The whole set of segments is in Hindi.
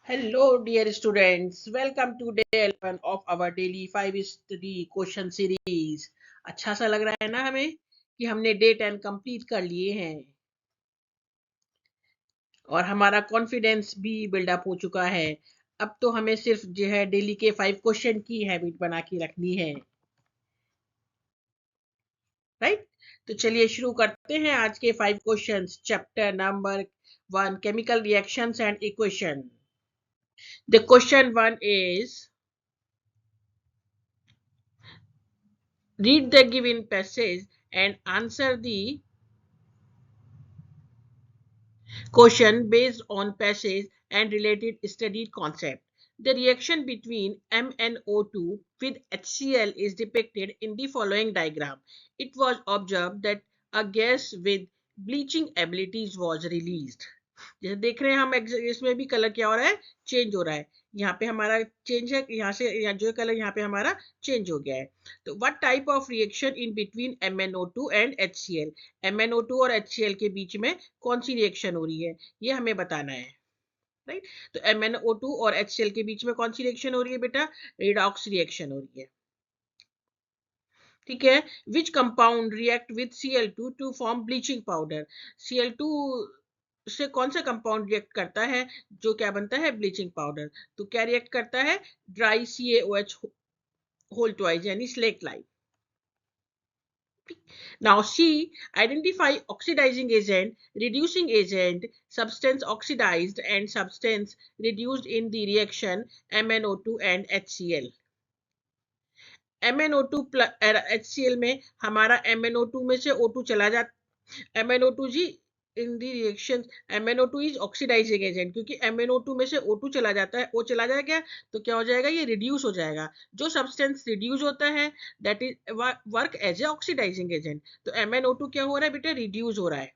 Hello, dear students. Welcome to day 11 of our daily 5 study question series. अच्छा सा लग रहा है ना हमें कि हमने डे 10 कंप्लीट कर लिए हैं और हमारा कॉन्फिडेंस भी बिल्डअप हो चुका है। अब तो हमें सिर्फ जो है डेली के 5 क्वेश्चन की हैबिट बना के रखनी है, राइट? तो चलिए शुरू करते हैं आज के 5 questions. Chapter number 1, chemical reactions and equation. The question 1 is, read the given passage and answer the question based on passage and related studied concept. The reaction between MnO2 with HCl is depicted in the following diagram. It was observed that a gas with bleaching abilities was released. जैसे देख रहे हैं हम इसमें भी कलर क्या हो रहा है, चेंज हो रहा है। यहाँ पे हमारा चेंज है, यहाँ से यहाँ जो कलर यहाँ पे हमारा चेंज हो गया है। तो what type of reaction in between MnO2 and HCl, MnO2 और HCl के बीच में कौन सी रिएक्शन हो रही है, ये हमें बताना है, राइट? तो MnO2 और HCl के बीच में कौन सी रिएक्शन हो रही है बेटा, रिडॉक्स रिएक्शन हो रही है, ठीक है। Which compound react with Cl2 to form bleaching powder, Cl2 से कौन सा कंपाउंड रिएक्ट करता है जो क्या बनता है, ब्लीचिंग पाउडर। तो क्या रिएक्ट करता है, ड्राई CaOH होल ट्वाइस यानी slate light. Now C, identify oxidizing agent, reducing agent, substance oxidized and substance reduced in the reaction MnO2 and HCl. MnO2 plus HCl में हमारा MnO2 में से O2 चला जाता, MnO2 जी in the reaction MnO2 is oxidising agent, क्योंकि MnO2 में से O2 चला जाता है, O चला जाएगा तो क्या हो जाएगा, ये रिड्यूस हो जाएगा। जो सब्सटेंस रिड्यूस होता है that is work as a oxidising agent. तो MnO2 क्या हो रहा है बेटा, रिड्यूस हो रहा है,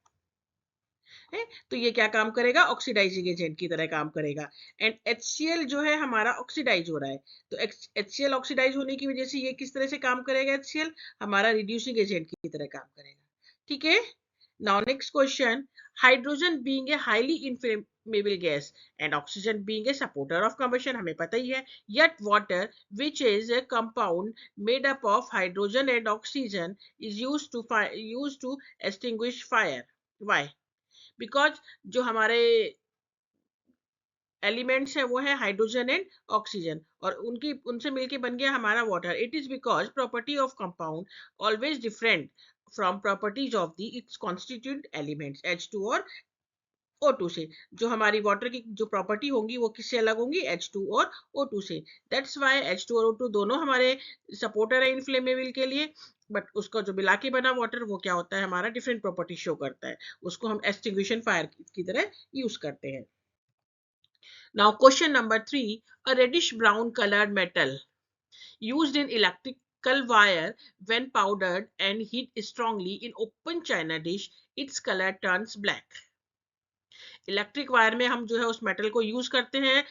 तो ये क्या काम करेगा, ऑक्सीडाइजिंग एजेंट की तरह काम करेगा। एंड HCl जो है हमारा ऑक्सीडाइज हो रहा है, तो HCl ऑक्सीडाइज होने की वजह से ये किस तरह से काम करेगा, HCl हमारा रिड्यूसिंग एजेंट की तरह काम करेगा, ठीक है। Now next question, hydrogen being a highly inflammable gas and oxygen being a supporter of combustion, हमें पता ही है। Yet water, which is a compound made up of hydrogen and oxygen, is used to extinguish fire. Why? Because जो हमारे एलिमेंट्स है वो है हाइड्रोजन एंड ऑक्सीजन और उनसे मिलके बन गया हमारा water. It is because property of compound always different from properties of the it's constitute elements H2 और O2 से। जो हमारी वाटर की जो प्रॉपर्टी होंगी वो किससे अलग होंगी, H2 और O2 से। दैट्स वाई H2 और O2 दोनों हमारे सपोर्टर है इनफ्लेमेबल के लिए, बट उसका जो मिला के बना वाटर वो क्या होता है, हमारा डिफरेंट प्रॉपर्टी शो करता है, उसको हम एक्सटिंग्विशन फायर की तरह यूज करते हैं। Now question number 3, a reddish brown colored metal used in electrical wire when powdered and heat strongly in open china dish, its color turns black. Electric wire में हम जो है उस मेटल को यूज करते हैं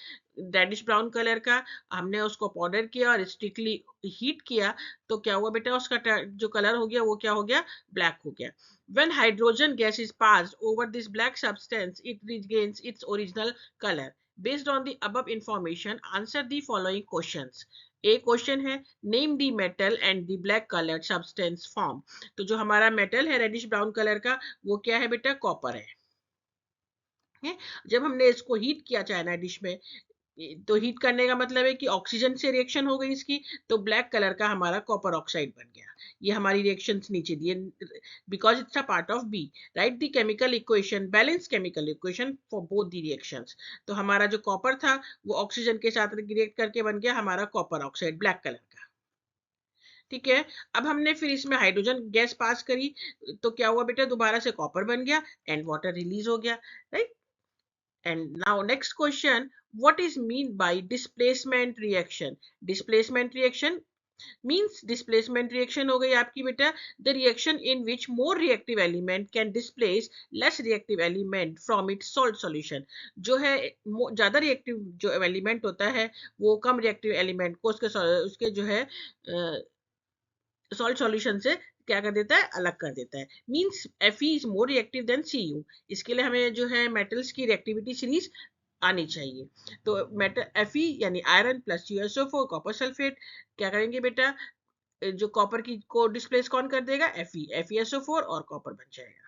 रेडिश ब्राउन कलर का, हमने उसको पाउडर किया और स्ट्रिक्टली हीट किया तो क्या हुआ बेटा, उसका जो कलर हो गया वो क्या हो गया, ब्लैक हो गया। When hydrogen gas is passed over this black substance, it regains its original color. Based on the above information, answer the following questions. A question है, name the metal and the black coloured substance form. तो जो हमारा मेटल है रेडिश ब्राउन कलर का वो क्या है बेटा, कॉपर है। जब हमने इसको हीट किया चाइना डिश में, तो हीट करने का मतलब है कि ऑक्सीजन से रिएक्शन हो गई इसकी, तो ब्लैक कलर का हमारा कॉपर ऑक्साइड बन गया। ये हमारी रिएक्शंस नीचे दिए, because it's a part of B. Write the chemical equation, balance chemical equation for both the reactions. तो हमारा जो कॉपर था वो ऑक्सीजन के साथ रिएक्ट करके बन गया हमारा कॉपर ऑक्साइड ब्लैक कलर का, ठीक है। अब हमने फिर इसमें हाइड्रोजन गैस पास करी तो क्या हुआ बेटा, दोबारा से कॉपर बन गया एंड वाटर रिलीज हो गया, right. And now next question, what is mean by displacement reaction? Displacement reaction means displacement reaction हो गई आपकी बेटा, the reaction in which more reactive element can displace less reactive element from its salt solution. जो है ज्यादा reactive जो element होता है वो कम reactive element को उसके जो है सॉल्ट सॉल्यूशन से क्या कर देता है, अलग कर देता है। Means Fe is more reactive than Cu। इसके लिए हमें जो है मेटल्स की रिएक्टिविटी सीरीज आनी चाहिए। तो मेटल Fe यानी iron plus CuSO4 copper sulphate क्या करेंगे बेटा, जो कॉपर की को डिस्प्लेस कौन कर देगा, FeSO4 और कॉपर बन जाएगा।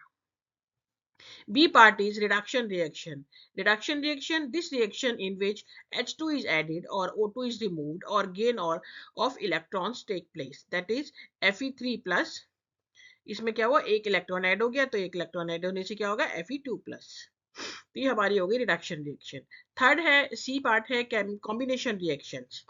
B part is reduction reaction. Reduction reaction, this reaction in which H2 is added or O2 is removed or gain or of electrons take place. That is Fe3 plus, इसमें क्या हुआ, एक इलेक्ट्रॉन ऐड हो गया, तो एक इलेक्ट्रॉन ऐड होने से क्या होगा, Fe2 प्लस। तो ये हमारी हो गई रिडक्शन रिएक्शन। थर्ड है सी पार्ट है कॉम्बिनेशन रिएक्शंस।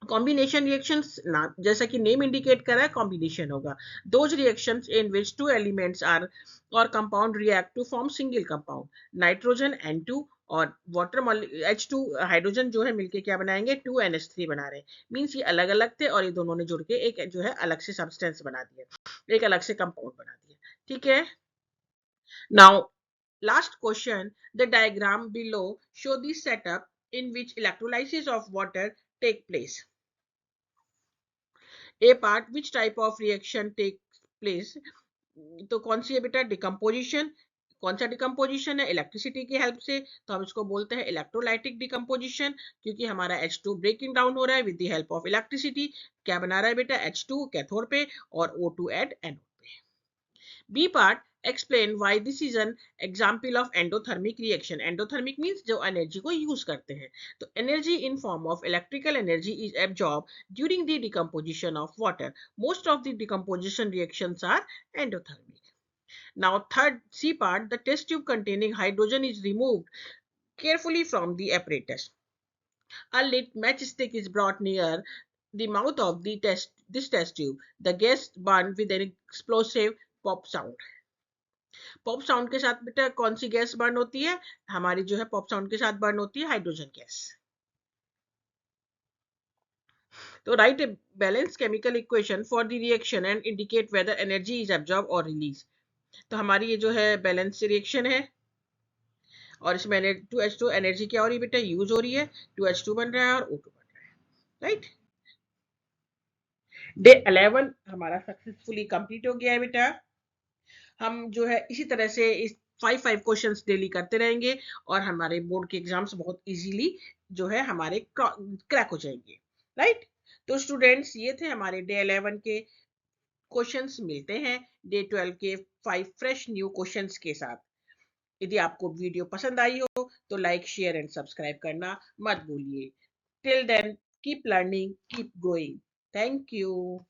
कॉम्बिनेशन रिएक्शंस ना जैसा कि नेम इंडिकेट कर रहा है, कॉम्बिनेशन होगा। Those reactions in which two elements are और compound react to form single compound, nitrogen N2 और वाटर H2 हाइड्रोजन जो है मिलके क्या बनाएंगे, 2NH3 बना रहे हैं। मींस ये अलग अलग थे और ये दोनों ने जुड़ के एक जो है अलग से सब्सटेंस बना दिया, एक अलग से कंपाउंड बना दिया। ठीक है, now last question, the diagram below show this setup in which electrolysis of water take place. A part, which type of reaction takes place, तो कौन सी है बेटा, डिकम्पोजिशन। कौन सा डिकम्पोजिशन है, इलेक्ट्रिसिटी की हेल्प से, तो हम इसको बोलते हैं इलेक्ट्रोलाइटिक डिकम्पोजिशन, क्योंकि हमारा H2 ब्रेकिंग डाउन हो रहा है with the help of electricity. क्या बना रहा है बेटा, H2 कैथोड पे और O2 एट एनोड पे। B part, explain why this is an example of endothermic reaction. Endothermic means जो एनर्जी को यूज करते हैं। तो energy in form of electrical energy is absorb during the decomposition of water. Most of the decomposition reactions are endothermic. Now third C part, the test tube containing hydrogen is removed carefully from the apparatus. A lit matchstick is brought near the mouth of this test tube. The gas burned with an explosive pop sound. Pop sound के साथ बेटा कौन सी गैस बर्न होती है, हमारी जो है पॉप साउंड के साथ बर्न होती है हाइड्रोजन गैस। तो write a balance chemical equation for the reaction and indicate whether energy is absorb और रिलीज। तो हमारी ये जो है बैलेंस रिएक्शन है और इसमें 2H2 एनर्जी क्या हो रही है बेटा, यूज हो रही है, 2H2 बन रहा है और O2 बन रहा है। राइट, डे 11 हमारा सक्सेसफुली कंप्लीट हो गया है बेटा। हम जो है इसी तरह से इस 5 क्वेश्चंस डेली करते रहेंगे और हमारे बोर्ड के एग्जाम्स बहुत इजीली जो है हमारे क्रैक हो जाएंगे। राइट, तो स्टूडेंट्स ये थे हमारे डे 11 के क्वेश्चंस। मिलते हैं डे 12 के 5 फ्रेश न्यू क्वेश्चंस के साथ। यदि आपको वीडियो पसंद आई हो तो लाइक शेयर एंड सब्सक्राइब करना मत भूलिए। Till then keep learning, keep growing. Thank you.